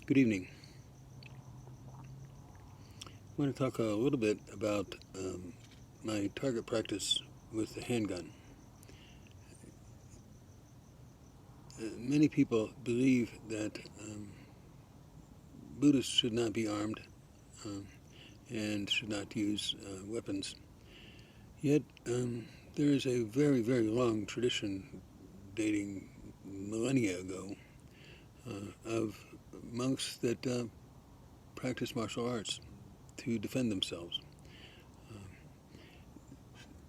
Good evening. I want to talk a little bit about my target practice with the handgun. Many people believe that Buddhists should not be armed and should not use weapons. Yet there is a very, very long tradition dating millennia ago of monks that practice martial arts to defend themselves.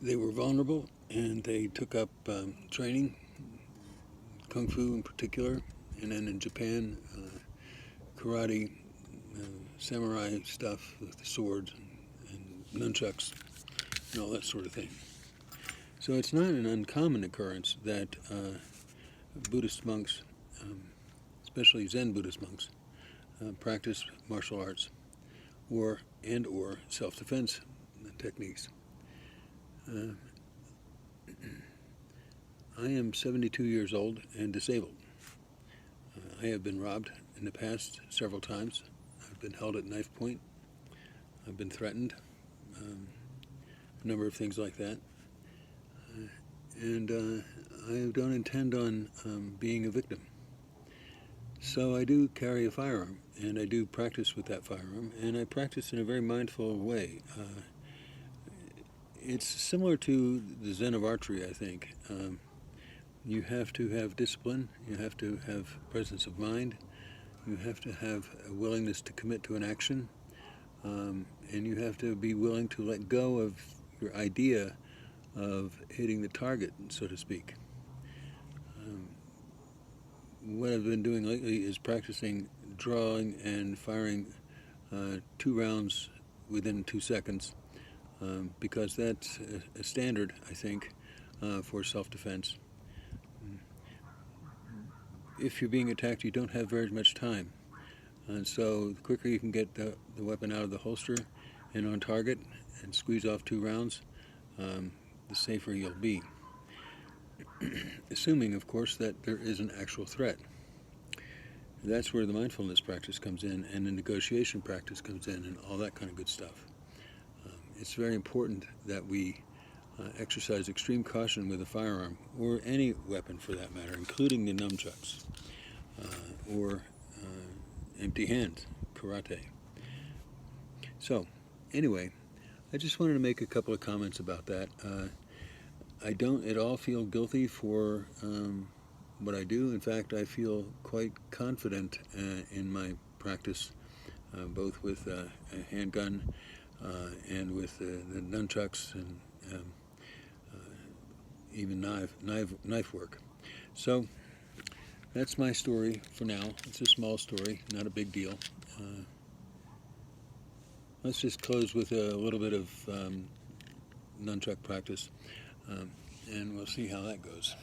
They were vulnerable and they took up training, Kung Fu in particular, and then in Japan, karate, samurai stuff with the swords and nunchucks and all that sort of thing. So it's not an uncommon occurrence that Buddhist monks, especially Zen Buddhist monks, practice martial arts or self-defense techniques. I am 72 years old and disabled. I have been robbed in the past several times. I've been held at knife point. I've been threatened. A number of things like that. And I don't intend on being a victim. So I do carry a firearm, and I do practice with that firearm, and I practice in a very mindful way. It's similar to the Zen of archery, I think. You have to have discipline, you have to have presence of mind, you have to have a willingness to commit to an action, and you have to be willing to let go of your idea of hitting the target, so to speak. What I've been doing lately is practicing drawing and firing 2 rounds within 2 seconds, because that's a standard, I think, for self-defense. If you're being attacked, you don't have very much time. And so the quicker you can get the weapon out of the holster and on target and squeeze off 2 rounds, the safer you'll be. Assuming, of course, that there is an actual threat. That's where the mindfulness practice comes in, and the negotiation practice comes in, and all that kind of good stuff. It's very important that we exercise extreme caution with a firearm, or any weapon for that matter, including the nunchucks, or empty hand, karate. So, anyway, I just wanted to make a couple of comments about that. I don't at all feel guilty for what I do. In fact, I feel quite confident in my practice, both with a handgun and with the nunchucks and even knife work. So that's my story for now. It's a small story, not a big deal. Let's just close with a little bit of nunchuck practice, and we'll see how that goes.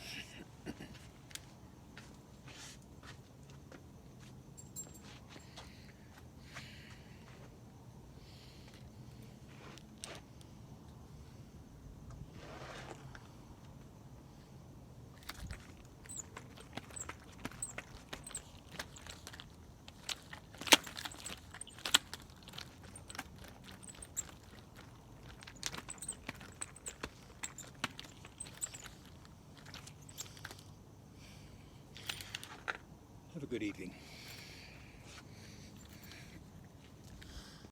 Have a good evening.